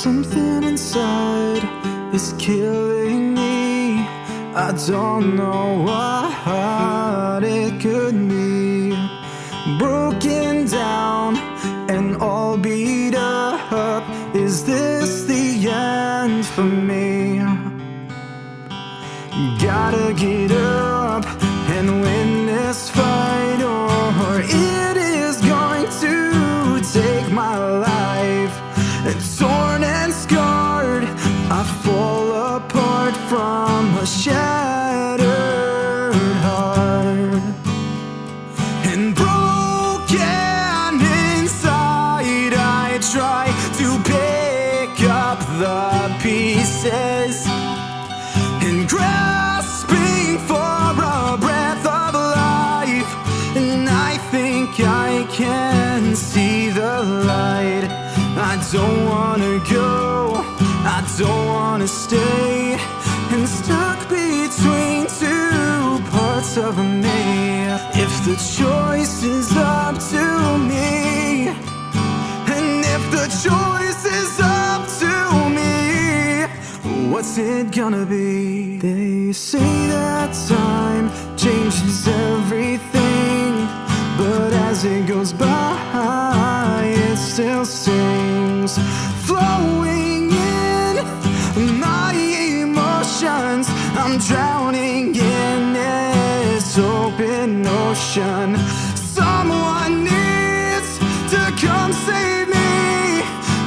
Something inside is killing me. I don't know what it could be. Broken down and all beat up. Is this the end for me? Gotta get up and win this fight, or it is going to take my life. Torn and scarred, I fall apart from a shattered heart. And broken inside, I try to pick up the pieces. And grasping for a breath of life, and I think I can see the light. I don't wanna go, I don't wanna stay, and stuck between two parts of me. If the choice is up to me, and if the choice is up to me, what's it gonna be? They say that time changes everything, but as it goes by, it still stings. Flowing in my emotions, I'm drowning in this open ocean. Someone needs to come save me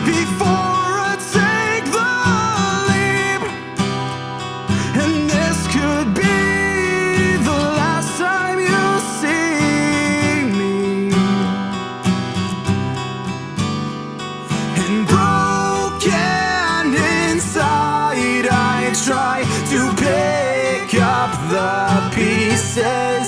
before I take the leap. And this could be the last time you see me. And broken inside, I try to pick up the pieces.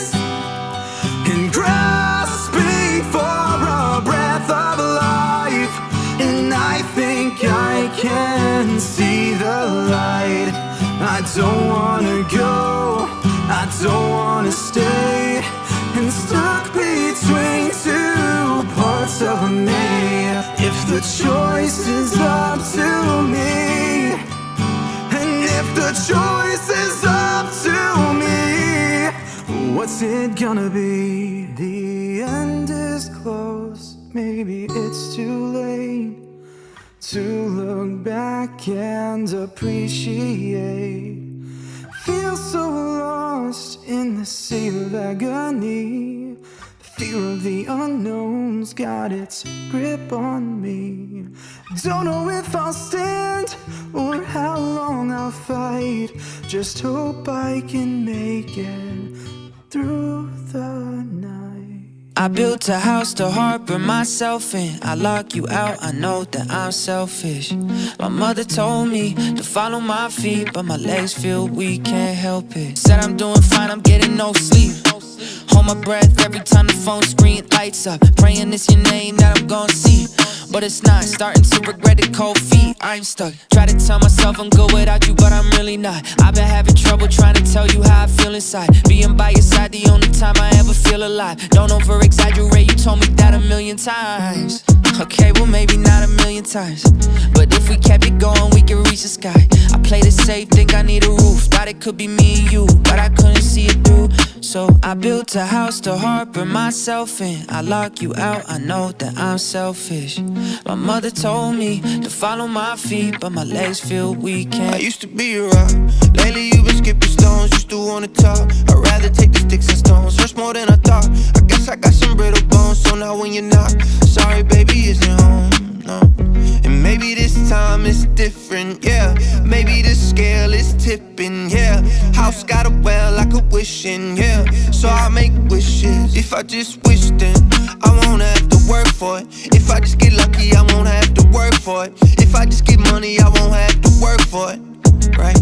And grasping for a breath of life, and I think I can see the light. I don't wanna go, I don't wanna stay, and stuck between two parts of me. If the choice is up to me, and if the choice is up to me, what's it gonna be? The end is close, maybe it's too late to look back and appreciate. Feel so lost in the sea of agony. The fear of the unknown's got its grip on me. Don't know if I'll stand or how long I'll fight. Just hope I can make it through the night. I built a house to harbor myself in. I lock you out, I know that I'm selfish. My mother told me to follow my feet, but my legs feel weak, can't help it. Said I'm doing fine, I'm getting no sleep. Hold my breath every time the phone screen lights up, praying it's your name that I'm gonna see. But it's not, starting to regret it, cold feet, I'm stuck. Try to tell myself I'm good without you, but I'm really not. I've been having trouble trying to tell you how I feel inside. Being by your side, the only time I ever feel alive. Don't over-exaggerate, you told me that 1,000,000 times. Okay, well maybe not 1,000,000 times, but if we kept it going, we could reach the sky. I played it safe, think I need a roof. Thought it could be me and you, but I couldn't see it through. So I built a house to harbor myself in. I lock you out, I know that I'm selfish. My mother told me to follow my feet, but my legs feel weak. I used to be a rock, lately you've been skipping stones. Used to wanna talk, I'd rather take the sticks and stones. Hurts more than I thought, I guess I got some brittle bones. So now when you're not, sorry baby isn't home, no. And maybe this time it's different, yeah. Maybe the scale is tipping, yeah. House got a well I could wish in, yeah. So I make wishes. If I just wish then I won't have to work for it. If I just get lucky I won't have to work for it. If I just get money I won't have to work for it, right?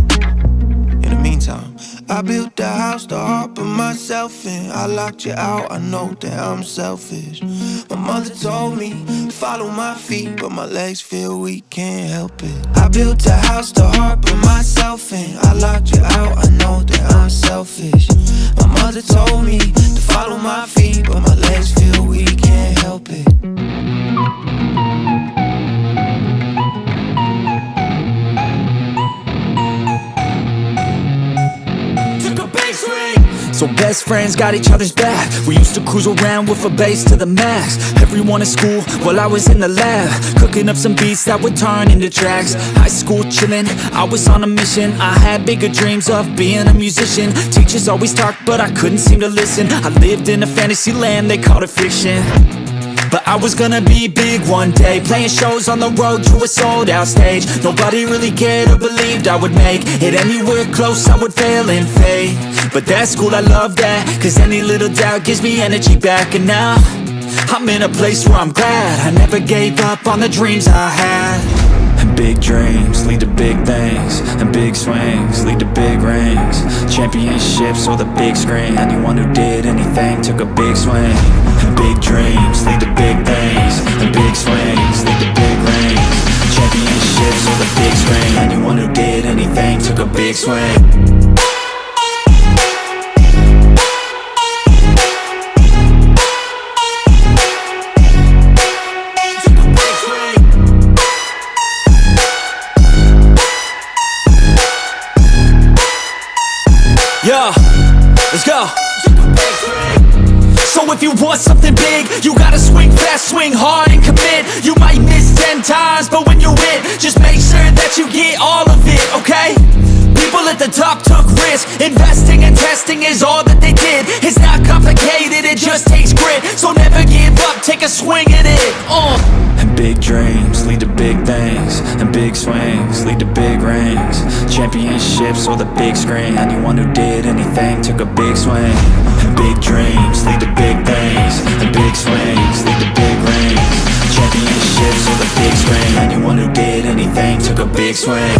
In the meantime, I built the house to harbor myself in. I locked you out, I know that I'm selfish. My mother told me, follow my feet, but my legs feel weak, can't help it. I built a house to harbor myself in. I locked you out, I know that I'm selfish. My mother told me to follow my feet, but my legs feel weak, can't help it. So best friends got each other's back. We used to cruise around with a bass to the max. Everyone at school while I was in the lab, cooking up some beats that would turn into tracks. High school chillin', I was on a mission. I had bigger dreams of being a musician. Teachers always talked but I couldn't seem to listen. I lived in a fantasy land, they called it fiction. But I was gonna be big one day, playing shows on the road to a sold out stage. Nobody really cared or believed I would make it anywhere close, I would fail and fade. But that's cool, I love that, cause any little doubt gives me energy back. And now, I'm in a place where I'm glad I never gave up on the dreams I had. And big dreams lead to big things, and big swings lead to big rings. Championships or the big screen, anyone who did anything took a big swing. And big dreams lead to big things, and big swings lead to big rings. Championships or the big screen, anyone who did anything took a big swing. Yeah, let's go. So if you want something big, you gotta swing fast, swing hard and commit. You might miss 10 times, but when you hit, just make sure that you get all of it, okay? People at the top took risks. Investing and testing is all that they did. It's not complicated, it just takes grit. So never give up, take a swing at it. And big dreams lead to big things, and big swings lead to big rings. Championships or the big screen, anyone who did anything took a big swing. And big dreams lead to big things, and big swings lead to big rings. Championships or the big screen, anyone who did anything took a big swing.